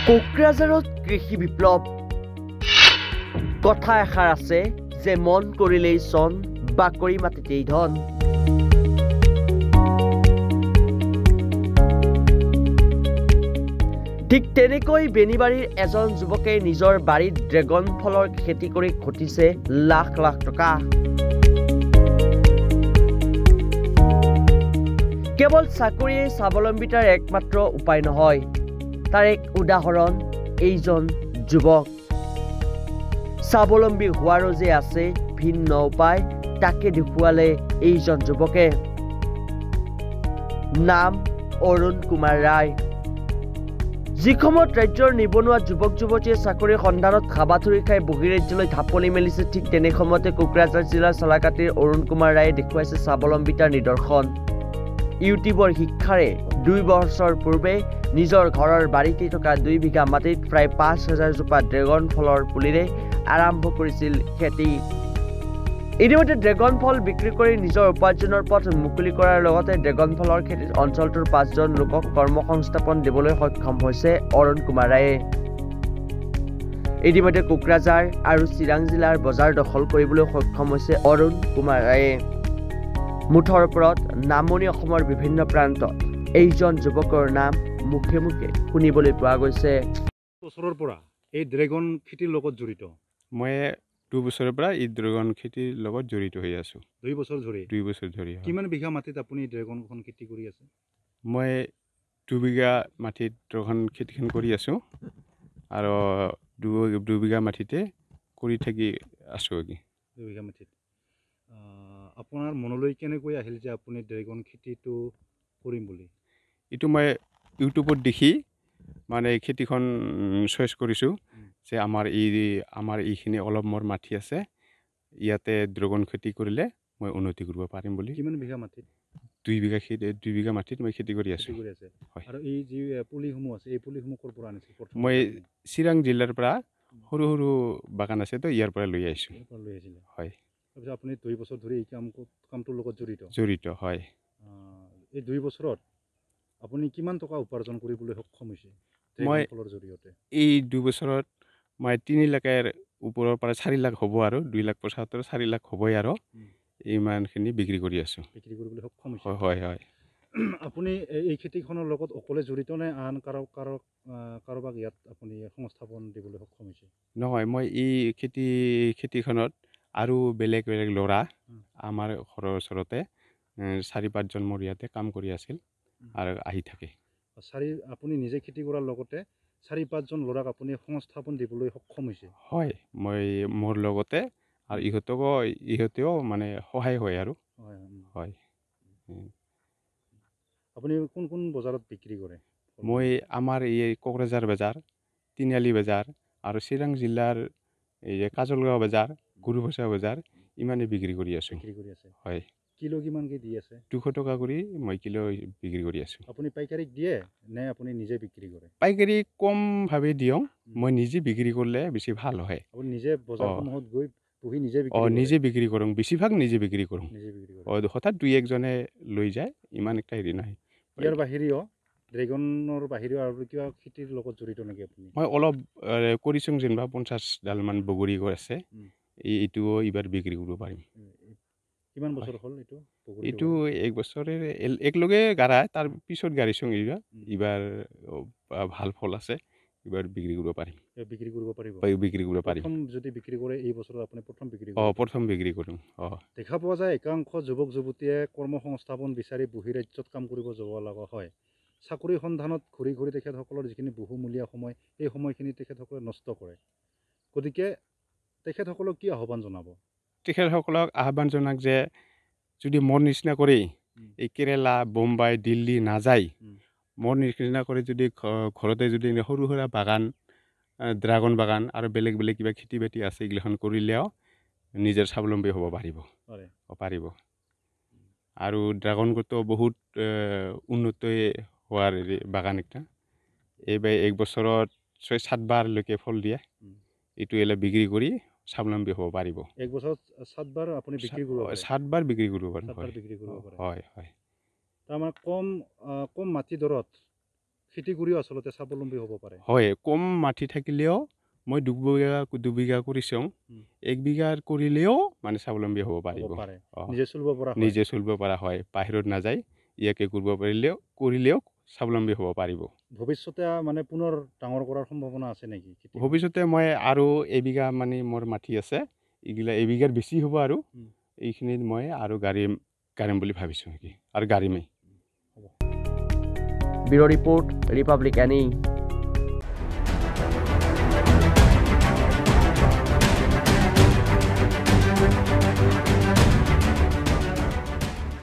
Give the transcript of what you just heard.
কোকৰাঝাৰত কৃষি বিপ্লৱ কথা এষাৰ আছে যে মন কৰিলেই চন বাকৰি মাটিতেই ধন। ঠিক তেনেকৈ বেনিবাৰীৰ এজন যুৱকে নিজৰ বাৰীত ড্ৰেগন ফলৰ খেতি কৰি ঘটিছে লাখ লাখ টকা। কেৱল চাকৰিয়ে স্বাৱলম্বিতাৰ একমাত্ৰ উপায় নহয়, তাৰ এক উদাহৰণ এইজন যুৱক। স্বাৱলম্বী হোৱাৰো যে আছে ভিন্ন উপায়, তাকে দেখুৱালে এইজন যুৱকে। নাম অৰুণ কুমাৰ ৰায়। যিসময়ত ৰাজ্যৰ নিবনুৱা যুৱক যুৱতীয়ে চাকৰিৰ সন্ধানত হাবাথুৰি খাই বহিৰাজ্যলৈ ঢাপলি মেলিছে, ঠিক তেনে সময়তে কোকৰাঝাৰ জিলাৰ চালাকাটিৰ অৰুণ কুমাৰ ৰায়ে দেখুৱাইছে স্বাৱলম্বিতাৰ নিদৰ্শন। ইউটিউবৰ শিক্ষাৰে 2 বছৰ পূৰ্বে নিজৰ ঘৰৰ বাৰীতে থকা 2 বিঘা মাটিত প্ৰায় 5,000 জোপা ড্ৰেগন ফলৰ পুলিৰে আৰম্ভ কৰিছিল খেতি। ইতিমধ্যে ড্ৰেগন ফল বিক্ৰী কৰি নিজৰ উপাৰ্জনৰ পথ মুকলি কৰাৰ লগতে ড্ৰেগন ফলৰ খেতিত অঞ্চলটোৰ 5জন লোকক কৰ্মসংস্থাপন দিবলৈ সক্ষম হৈছে অৰুণ কুমাৰ ৰায়ে। ইতিমধ্যে কোকৰাঝাৰ আৰু চিৰাং জিলাৰ বজাৰ দখল কৰিবলৈ সক্ষম হৈছে অৰুণ কুমাৰ ৰায়ে। মুঠৰ ওপৰত নামনি অসমৰ বিভিন্ন প্ৰান্তত এইজন যুৱকৰ নাম মুখে মুখে শুনিবলৈ পোৱা গৈছে। বছৰৰ পৰা এই ড্ৰেগন খেতিৰ লগত জড়িত। মই 2 বছৰৰ পৰা এই ড্ৰেগন খেতিৰ লগত জড়িত হৈ আছো। 2 বছৰ ধৰি? 2 বছৰ ধৰি। কিমান বিঘা মাটিত আপুনি ড্ৰেগনখন খেতি কৰি আছে? মই 2 বিঘা মাটিত ড্ৰেগন খেতিখন কৰি আছো আৰু 2 বিঘা মাটিতে কৰি থাকি আছো। 2 বিঘা মাটিত আপোনাৰ মনলৈ কেনেকৈ আহিল যে আপুনি ড্ৰেগন খেতিটো কৰিম বুলি? এইটো মই ইউটিউবত দেখি মানে খেতিখন চইচ কৰিছোঁ যে আমাৰ এইখিনি অলপ মোৰ মাটি আছে, ইয়াতে ড্ৰেগন খেতি কৰিলে মই উন্নতি কৰিব পাৰিম বুলি। কিমান বিঘা মাটিত? 2 বিঘা মাটিত মই খেতি কৰি আছোঁ। আৰু এই যি পুলিসমূহ আছে, এই পুলিসমূহ ক'ৰ পৰা আনিছে? মই চিৰাং জিলাৰ পৰা সৰু সৰু বাগান আছে তো ইয়াৰ পৰা লৈ আহিছোঁ। হয়। তাৰপিছত আপুনি 2 বছৰ ধৰি এই কামটোৰ লগত জড়িত হয়। এই 2 বছৰত আপুনি কিমান টকা উপাৰ্জন কৰিবলৈ সক্ষম হৈছে? মই ফলৰ জৰিয়তে এই 2 বছৰত মই 3 লাখৰ ওপৰৰ পৰা 4 লাখ হ'ব আৰু 2,75,000 4 লাখ হ'বই আৰু ইমানখিনি বিক্ৰী কৰি আছোঁ। বিক্ৰী কৰিবলৈ সক্ষম হৈছে? হয় হয়। আপুনি এই খেতিখনৰ লগত অকলে জড়িত নে আন কাৰোবাক ইয়াত আপুনি সংস্থাপন দিবলৈ সক্ষম হৈছে? নহয়, মই এই খেতিখনত আৰু বেলেগ বেলেগ ল'ৰা আমাৰ ঘৰৰ ওচৰতে 4-5জন মোৰ ইয়াতে কাম কৰি আছিল আৰু আহি থাকে। আপুনি নিজে খেতি কৰাৰ লগতে 4-5জন ল'ৰাক আপুনি সংস্থাপন দিবলৈ সক্ষম হৈছে? হয়, মই মোৰ লগতে আৰু ইহঁতেও মানে সহায় হয় আৰু। হয়। আপুনি কোন কোন বজাৰত বিক্ৰী কৰে? মই আমাৰ এই কোকৰাঝাৰ বজাৰ, তিনিআলি বজাৰ আৰু চিৰাং জিলাৰ এই কাজলগাঁও বজাৰ, গুৰুবছা বজাৰ ইমানে বিক্ৰী কৰি আছোঁ। হয়। কিলো কিমানকৈ দি আছে? 200 টকা কৰি মই কিলো বিক্ৰী কৰি আছোঁ। আপুনি পাইকাৰীক দিয়ে নে আপুনি নিজে বিক্ৰী কৰে? পাইকাৰী কমভাৱে দিওঁ, মই নিজে বিক্ৰী কৰিলে বেছি ভাল হয়। আপুনি নিজে বজাৰসমূহত গৈ বহি নিজে নিজে বিক্ৰী কৰোঁ, বেছিভাগ নিজে বিক্ৰী কৰোঁ। হঠাৎ 2-1জনে লৈ যায়, ইমান একটা হেৰি নহয়। ইয়াৰ বাহিৰেও ড্ৰেগনৰ বাহিৰেও আৰু কিবা খেতিৰ লগত জড়িত নেকি আপুনি? মই অলপ কৰিছোঁ, যেনিবা 50 ডালমান বগৰী গছ আছে, এইটোও এইবাৰ বিক্ৰী কৰিব পাৰিম। কিমান বছৰ হ'ল এইটো? এইটো 1 বছৰে একলগে গাৰা, তাৰ পিছত গাড়ীছোঁ এইবাৰ ভাল ফল আছে, এইবাৰ বিক্ৰী কৰিব পাৰিম। বিক্ৰী কৰিব পাৰিব? বিক্ৰী কৰিব পাৰিম। প্ৰথম যদি বিক্ৰী কৰে এই বছৰত আপুনি প্ৰথম বিক্ৰী কৰিব? প্ৰথম বিক্ৰী কৰিম। দেখা পোৱা যায় একাংশ যুৱক যুৱতীয়ে কৰ্মসংস্থাপন বিচাৰি বহিৰাজ্যত কাম কৰিব যাব লগা হয়। চাকৰি সন্ধানত ঘূৰি ঘূৰি তেখেতসকলৰ যিখিনি বহুমূলীয়া সময়, এই সময়খিনি তেখেতসকলে নষ্ট কৰে। গতিকে তেখেতসকলক কি আহ্বান জনাব? তেখেতসকলক আহ্বান জনাক যে যদি মোৰ নিচিনা কৰি এই কেৰেলা, বোম্বাই, দিল্লী নাযায়, মোৰ নিচিনা কৰি যদি ঘৰতে যদি সৰু সুৰা বাগান, ড্ৰাগন বাগান আৰু বেলেগ বেলেগ কিবা খেতি বাতি আছে, এইগিলাখন কৰিলেও নিজৰ স্বাৱলম্বী হ'ব পাৰিব। আৰু ড্ৰাগন গছটো বহুত উন্নত হোৱাৰ বাগান একটা। এইবাৰ 1 বছৰত 6-7 বাৰলৈকে ফল দিয়ে। এইটো বিক্ৰী কৰি স্বাৱলম্বী হ'ব পাৰিব। 1 বছৰত 7 বাৰ আপুনি বিক্ৰী কৰিব পাৰে? 7 বাৰ বিক্ৰী কৰিব পাৰিম। বিক্ৰী কৰিব পাৰে। হয় হয়। তাৰমানে কম মাটি দৰত খেতি কৰিও আচলতে স্বাৱলম্বী হ'ব পাৰে। হয়, কম মাটি থাকিলেও মই দুবিঘা কৰিছোঁ, 1 বিঘা কৰিলেও মানে স্বাৱলম্বী হ'ব পাৰিব। নিজে চলিব পৰা হয়। নিজে চলিব পৰা হয়, বাহিৰত নাযায়, ইয়াকে কৰিব কৰিলেও স্বাৱলম্বী হ'ব পাৰিব। ভৱিষ্যতে মানে পুনৰ ডাঙৰ কৰাৰ সম্ভাৱনা আছে নেকি? ভৱিষ্যতে মই আৰু এবিঘা মানে মোৰ মাটি আছে, এইগিলা এবিঘাৰ বেছি হ'ব আৰু এইখিনিত মই আৰু গাড়িম বুলি ভাবিছোঁ নেকি, আৰু গাড়িমেই। Bureau report, Republic any.